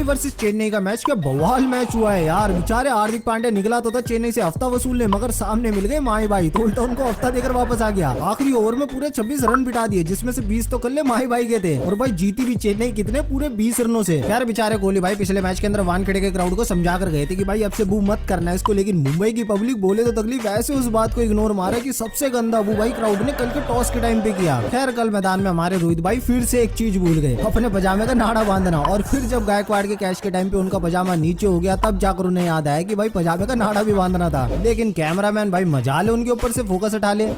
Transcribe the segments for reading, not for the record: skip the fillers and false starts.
Versus Chennai का match क्या बवाल मैच हुआ है यार। बेचारे हार्दिक पांड्या निकला तो था चेन्नई से हफ्ता वसूलने, मगर सामने मिल गए माही भाई, तो उल्टा उनको हफ्ता देकर वापस आ गया। आखिरी ओवर में पूरे 26 रन बिठा दिए, जिसमें से 20 तो कल्ले माही भाई के थे, और भाई जीती भी चेन्नई कितने, पूरे 20 रनों से। यार बेचारे कोहली भाई पिछले मैच के अंदर वानखेड़े के क्राउड को समझा कर गए थे कि भाई अब से बू मत करना है इसको, लेकिन मुंबई की पब्लिक बोले तो तकलीफ ऐसे उस बात को इग्नोर मारा कि सबसे गंदा बू भाई क्राउड ने कल के टॉस के टाइम पे किया। खैर कल मैदान में हमारे रोहित भाई फिर से एक चीज भूल गए, अपने पजामे का नाड़ा बांधना, और फिर जब गायकवाड़ के कैच के टाइम पे उनका पजामा नीचे हो गया तब जाकर उन्हें याद आया कि भाई पजामे का नाड़ा भी बांधना था। लेकिन कैमरामैन भाई मजा ले उनके ऊपर से फोकस हटा ले।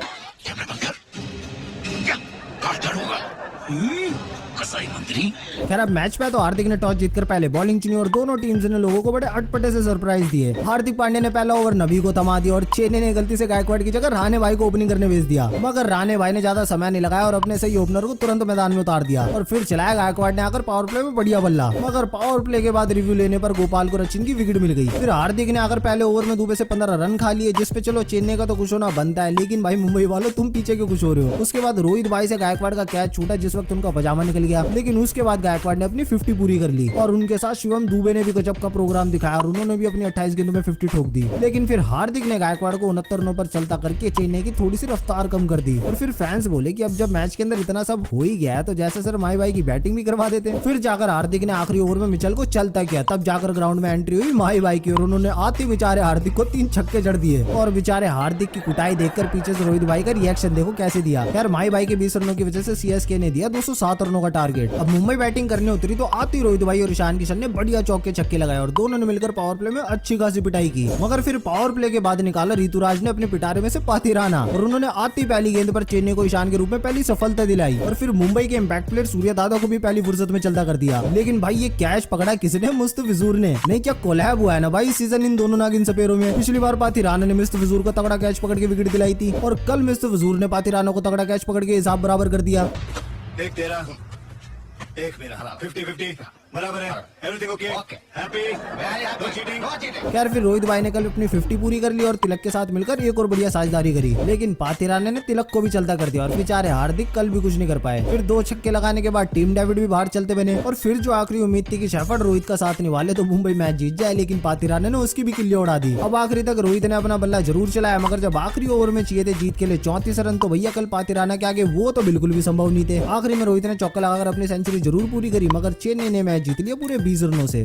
खैर अब मैच पे तो हार्दिक ने टॉस जीतकर पहले बॉलिंग चुनी और दोनों टीम्स ने लोगों को बड़े अटपटे से सरप्राइज दिए। हार्दिक पांड्या ने पहला ओवर नबी को थमा दिया और चेन्नई ने गलती से गायकवाड़ की जगह राणे भाई को ओपनिंग करने भेज दिया, मगर राणे भाई ने ज्यादा समय नहीं लगाया और अपने सही ओपनर को तुरंत मैदान में उतार दिया और फिर चलाया गायकवाड़ ने आकर पावर प्ले में बढ़िया बल्ला, मगर पावर प्ले के बाद रिव्यू लेने पर गोपाल को रचिन की विकेट मिल गई। फिर हार्दिक ने आकर पहले ओवर में दुबे से 15 रन खा लिए, जिसपे चलो चेन्नई का तो खुश होना बनता है, लेकिन भाई मुंबई वालों तुम पीछे क्यों खुश हो रहे हो। उसके बाद रोहित भाई से गायकवाड़ का कैच छूटा जिस वक्त उनका पजामा निकल गया, लेकिन उसके बाद गायकवाड़ ने अपनी 50 पूरी कर ली और उनके साथ शिवम दुबे ने भी गजब का प्रोग्राम दिखाया और उन्होंने भी अपनी 28 गेंदों में 50 ठोक दी। लेकिन फिर हार्दिक ने गायकवाड़ को 69 रनों पर चलता करके चेन्नई की थोड़ी सी रफ्तार कम कर दी और फिर फैंस बोले कि अब जब मैच के अंदर इतना सब हो ही गया है तो जैसे सर माही भाई की बैटिंग भी करवा देते। फिर जाकर हार्दिक ने आखिरी ओवर में मिचेल को चलता किया, तब जाकर ग्राउंड में एंट्री हुई माही भाई की और उन्होंने आते बेचारे हार्दिक को 3 छक्के जड़ दिए और बेचारे हार्दिक की कुटाई देखकर पीछे से रोहित भाई का रिएक्शन देखो कैसे दिया। यार माही भाई के 20 रनों की वजह से सीएसके ने दिया 207 रनों का टारगेट। अब मुंबई बैटिंग करने उतरी तो आती रोहित भाई और ईशान किशन ने बढ़िया चौके छक्के लगाए और दोनों ने मिलकर पावर प्ले में अच्छी खासी पिटाई की, मगर फिर पावर प्ले के बाद निकाला ऋतुराज ने अपने पिटारे में से पातिराना और उन्होंने आती पहली गेंद पर चेन्नई को ईशान के रूप में पहली सफलता दिलाई और फिर मुंबई के इम्पैक्ट प्लेयर सूर्य दादा को भी पहली फुर्सत में चलता कर दिया। लेकिन भाई ये कैच पकड़ा किसने, मुस्तफिजुर ने। नहीं क्या कोलैब हुआ है ना भाई सीजन इन दोनों नागिन सपेरों में। पिछली बार पातिराना ने मुस्तफिजुर को तगड़ा कैच पकड़ के विकेट दिलाई थी और कल मुस्तफिजुर ने पातिराना को तगड़ा कैच पकड़ के हिसाब बराबर कर दिया। एक तेरा एक मेरा 50-50 बराबर है। Everything okay happy no cheating. खैर फिर रोहित भाई ने कल अपनी 50 पूरी कर ली और तिलक के साथ मिलकर एक और बढ़िया साझेदारी करी, लेकिन पातिराना ने तिलक को भी चलता कर दिया और बेचारे हार्दिक कल भी कुछ नहीं कर पाए। फिर 2 छक्के लगाने के बाद टीम डेविड भी बाहर चलते बने और फिर जो आखिरी उम्मीद थी कि शेफर्ड रोहित का साथ निभाले तो मुंबई मैच जीत जाए, लेकिन पातिराना ने उसकी भी किल्ली उड़ा दी। अब आखिरी तक रोहित ने अपना बल्ला जरूर चलाया, मगर जब आखिरी ओवर में चाहिए थे जीत के लिए 34 रन तो भैया कल पातिराना के आगे वो तो बिल्कुल भी संभव नहीं थे। आखिरी में रोहित ने चौका लगाकर अपनी सेंचुरी जरूर पूरी करी, मगर चेन्नई ने मैच जीत लिया पूरे 20 रनों से।